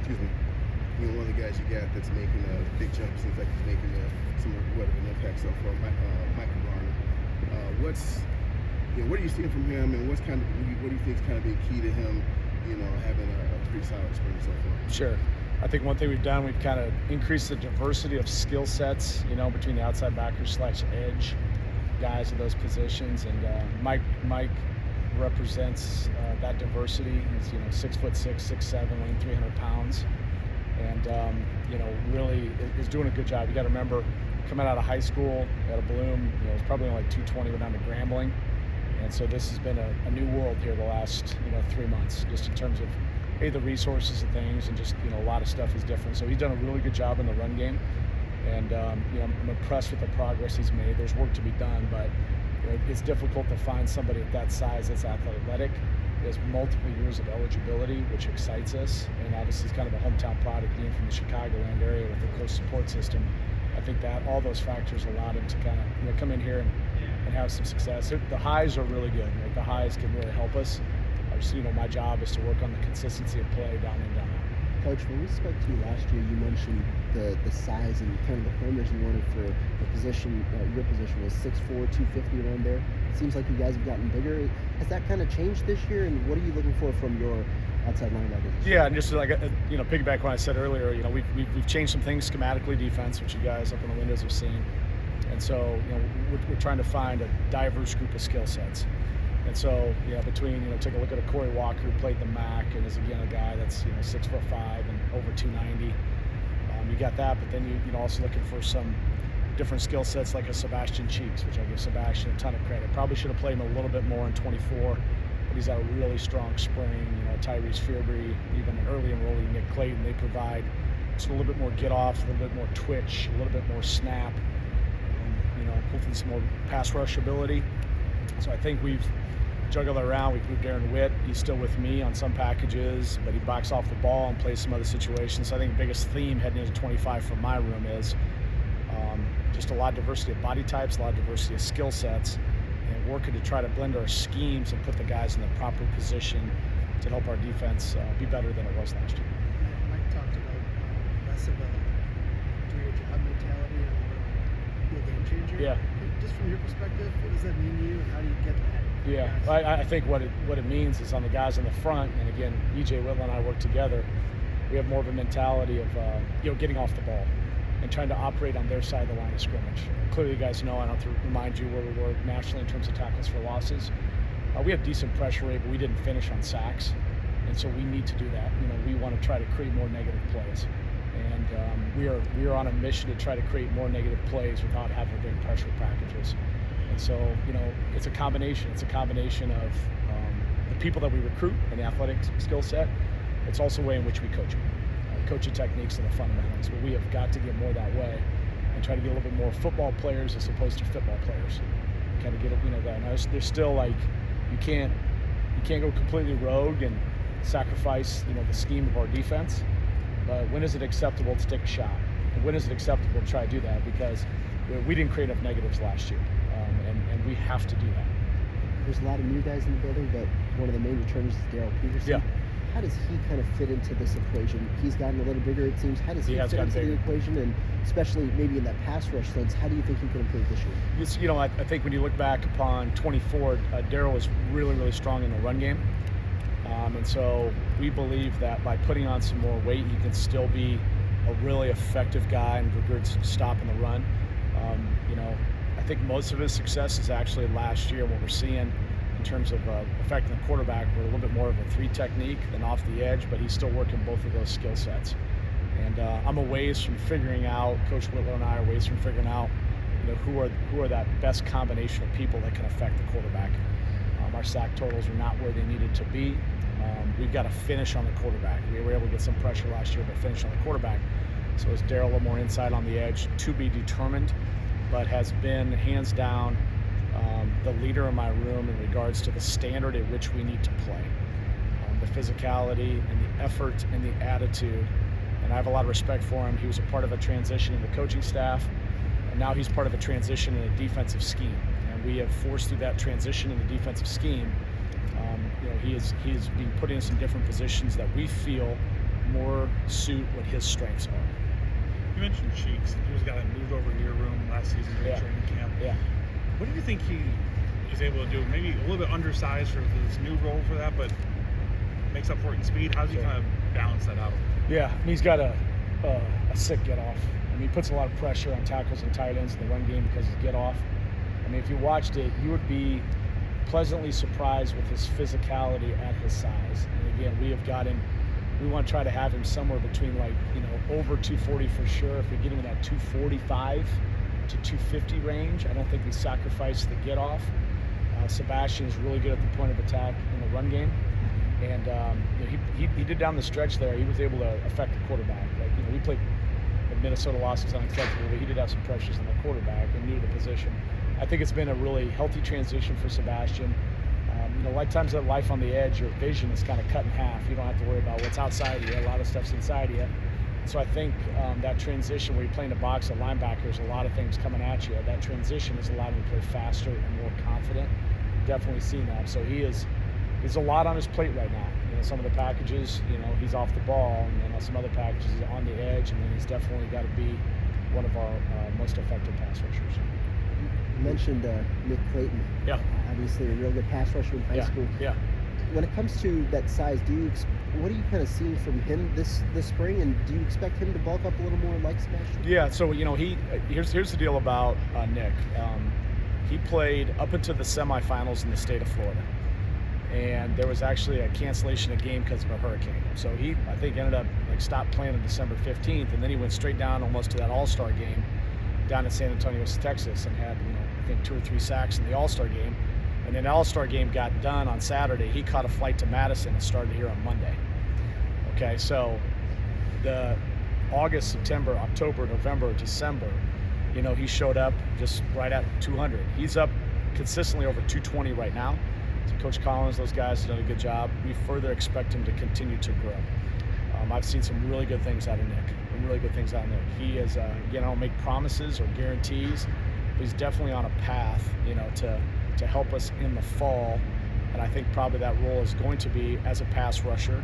excuse me, one of the guys you got that's making a big jump seems like he's making somewhat of an impact so far, Michael Garner. What's what are you seeing from him, and what do you think is kind of been key to him, having a pretty solid spring so far? Sure. I think one thing we've done, we've kind of increased the diversity of skill sets, between the outside backers / edge guys of those positions. And Mike represents that diversity. He's 6'6", 6'7", weighing 300 pounds, and really is doing a good job. You got to remember, coming out of high school at a Bloom, it was probably only like 220, went down to Grambling, and so this has been a new world here the last 3 months, just in terms of the resources and things, and just a lot of stuff is different. So he's done a really good job in the run game, and I'm impressed with the progress he's made. There's work to be done, but it's difficult to find somebody at that size that's athletic. He has multiple years of eligibility, which excites us, and obviously he's kind of a hometown product, being from the Chicagoland area with a close support system. I think that all those factors allowed him to kind of come in here and have some success. The highs are really good. Like, the highs can really help us. My job is to work on the consistency of play down in, down out. Coach, when we spoke to you last year, you mentioned the size and kind of the parameters you wanted for the position. Your position was 6'4", 250 around there. It seems like you guys have gotten bigger. Has that kind of changed this year, and what are you looking for from your outside linebackers? Yeah, and just like piggyback what I said earlier, we've changed some things schematically, defense, which you guys up in the windows have seen, and so we're trying to find a diverse group of skill sets. And so, between, take a look at a Corey Walker who played the MAC and is again a guy that's 6'5" and over 290. You got that, but then you're also looking for some different skill sets like a Sebastian Cheeks, which I give Sebastian a ton of credit. Probably should have played him a little bit more in 24, but he's had a really strong spring. Tyrese Fearbury, even an early enrollee Nick Clayton, they provide just a little bit more get off, a little bit more twitch, a little bit more snap, and hopefully some more pass rush ability. So I think we've juggled around. We've moved Darren Witt. He's still with me on some packages, but he backs off the ball and plays some other situations. So I think the biggest theme heading into 25 from my room is just a lot of diversity of body types, a lot of diversity of skill sets, and working to try to blend our schemes and put the guys in the proper position to help our defense be better than it was last year. Mike talked about less of a do-your-job mentality and more a game changer. Yeah. Just from your perspective, what does that mean to you, and how do you get that? Yeah, I think what it means is on the guys in the front, and again, EJ Whitlow and I work together, we have more of a mentality of getting off the ball and trying to operate on their side of the line of scrimmage. Clearly, you guys know, I don't have to remind you where we were nationally in terms of tackles for losses. We have decent pressure rate, but we didn't finish on sacks, and so we need to do that. We want to try to create more negative plays, and we are on a mission to try to create more negative plays without having big pressure packages. And so, it's a combination. It's a combination of the people that we recruit and the athletic skill set. It's also the way in which we coach them. Coaching techniques and the fundamentals, but we have got to get more that way and try to get a little bit more football players as opposed to football players. Kind of get that. Now, there's still you can't go completely rogue and sacrifice the scheme of our defense. But when is it acceptable to take a shot? And when is it acceptable to try to do that? Because we didn't create enough negatives last year, and we have to do that. There's a lot of new guys in the building, but one of the main returners is Daryl Peterson. Yeah. How does he kind of fit into this equation? He's gotten a little bigger, it seems. How does he fit into the equation? And especially maybe in that pass rush sense, how do you think he can improve this year? I think when you look back upon 24, Daryl was really, really strong in the run game. And so we believe that by putting on some more weight, he can still be a really effective guy in regards to stopping the run. I think most of his success is actually last year, what we're seeing in terms of affecting the quarterback with a little bit more of a 3 technique than off the edge, but he's still working both of those skill sets. And I'm a ways from figuring out, Coach Whitlow and I are ways from figuring out, who are that best combination of people that can affect the quarterback. Our sack totals are not where they needed to be. We've got to finish on the quarterback. We were able to get some pressure last year, but finish on the quarterback. So is Daryl a little more inside on the edge, to be determined, but has been hands down the leader in my room in regards to the standard at which we need to play. The physicality and the effort and the attitude, and I have a lot of respect for him. He was a part of a transition in the coaching staff, and now he's part of a transition in a defensive scheme. And we have forced through that transition in the defensive scheme. He is being put in some different positions that we feel more suit what his strengths are. You mentioned Cheeks. He was a guy that moved over to your room last season during Yeah. training camp. Yeah. What do you think he is able to do? Maybe a little bit undersized for this new role for that, but makes up for it in speed. How does he Sure. kind of balance that out? Yeah, and he's got a sick get off. I mean, he puts a lot of pressure on tackles and tight ends in the run game because his get off. I mean, if you watched it, you would be pleasantly surprised with his physicality at his size. And again, we want to try to have him somewhere between over 240 for sure. If we get him in that 245 to 250 range, I don't think we sacrifice the get off. Sebastian is really good at the point of attack in the run game. And he did down the stretch there. He was able to affect the quarterback. We played the Minnesota loss was unacceptable, but he did have some pressures on the quarterback and knew the position. I think it's been a really healthy transition for Sebastian. Like times of life on the edge, your vision is kind of cut in half. You don't have to worry about what's outside you. A lot of stuff's inside you. So I think that transition where you're playing a box of linebackers, a lot of things coming at you, that transition has allowed him to play faster and more confident. Definitely seen that. So he's a lot on his plate right now. Some of the packages, he's off the ball, and then some other packages he's on the edge, and then he's definitely got to be one of our most effective pass rushers. You mentioned Nick Clayton. Yeah. Obviously a real good pass rusher in high school. Yeah. When it comes to that size, what are you kind of seeing from him this spring, and do you expect him to bulk up a little more like Sebastian? Yeah. So here's the deal about Nick. He played up into the semifinals in the state of Florida, and there was actually a cancellation of game because of a hurricane. So he, I think, ended up stopped playing on December 15th, and then he went straight down almost to that All-Star game down in San Antonio, Texas, and had I think 2 or 3 sacks in the All-Star game. And then the All-Star game got done on Saturday. He caught a flight to Madison and started here on Monday. Okay, so the August, September, October, November, December, he showed up just right at 200. He's up consistently over 220 right now. So Coach Collins, those guys have done a good job. We further expect him to continue to grow. I've seen some really good things out of Nick. He is, I don't make promises or guarantees, but he's definitely on a path, to help us in the fall. And I think probably that role is going to be as a pass rusher,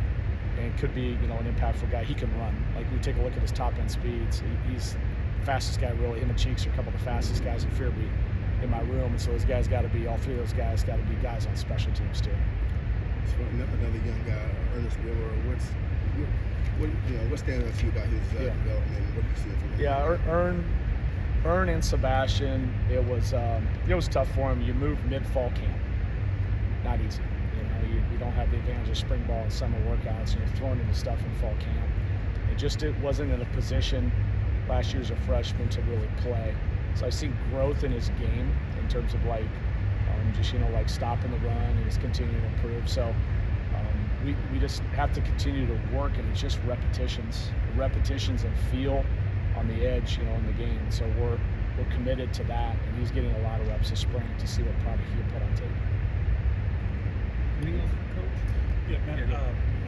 and could be, an impactful guy. He can run. We take a look at his top end speeds. He's the fastest guy, really. Him and Cheeks are a couple of the fastest guys in Fearbeat in my room. And so those guys got to be, all 3 of those guys got to be guys on special teams too. So another young guy, Ernest Willer. What stands out to you about his development? And what do you see from him? Yeah, Ern and Sebastian. It was tough for him. You move mid-fall camp, not easy. You don't have the advantage of spring ball and summer workouts, and you're thrown into stuff in fall camp. It wasn't in a position last year as a freshman to really play. So I've seen growth in his game in terms of stopping the run, and he's continuing to improve. So we just have to continue to work, and it's just repetitions and feel on the edge, in the game. And so we're committed to that, and he's getting a lot of reps this spring to see what product he'll put on tape. Anything else from Coach? Yeah, man.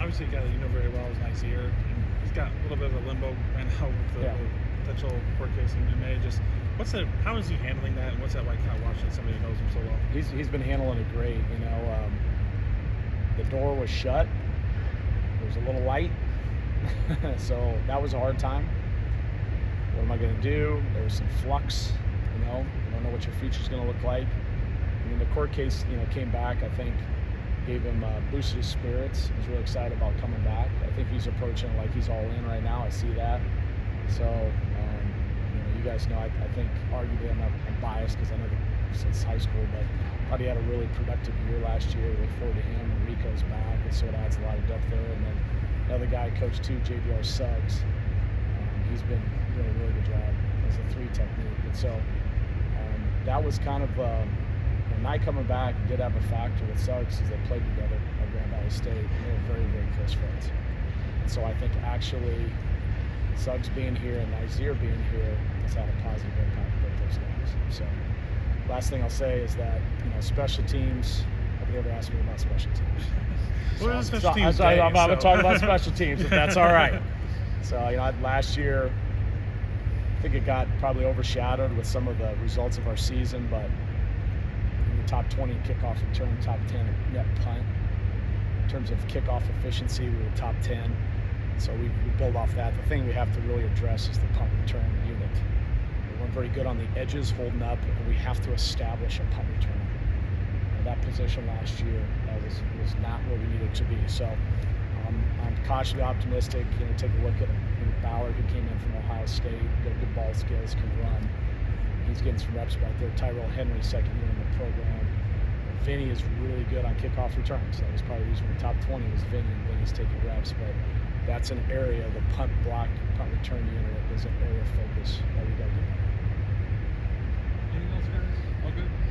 Obviously, a guy that you know very well is nice here. And he's got a little bit of a limbo right now with the potential court case in May. Just how is he handling that, and what's that like, kind of watching somebody who knows him so well? He's been handling it great. The door was shut. There was a little light, so that was a hard time. What am I going to do? There was some flux. You don't know what your future's going to look like. The court case, came back. I think gave him boosted his spirits. He's really excited about coming back. I think he's approaching like he's all in right now. I see that. So, you guys know, I think arguably I'm biased because I know since high school, but I thought he had a really productive year last year. We look forward to him, and Rico's back, and so it adds a lot of depth there. And then another guy, Coach 2, JBR Suggs, he's been doing a really good job as a 3 technique. And so that was kind of, Nye coming back did have a factor with Suggs as they played together at Grand Valley State, and they were very, very close friends. And so I think actually Suggs being here and Nazir being here has had a positive impact with both those guys. So last thing I'll say is that, special teams, nobody ever asked me about special teams. Well, special teams I'm going to talk about special teams, if that's all right. So, last year, I think it got probably overshadowed with some of the results of our season, but in the top 20 kickoff return, top 10 net punt. In terms of kickoff efficiency, we were top 10. So we build off that. The thing we have to really address is the punt return unit. We weren't very good on the edges holding up, and we have to establish a punt return. That position last year was not where we needed to be. So I'm cautiously optimistic. Take a look at Ballard, who came in from Ohio State, got good ball skills, can run. He's getting some reps back there. Tyrell Henry, second year in the program. Vinny is really good on kickoff returns. That was probably the reason the top 20 was Vinny, and Vinny's taking reps. But that's an area, the punt block, punt return unit is an area of focus that we got to get better. Anything else, guys? All good?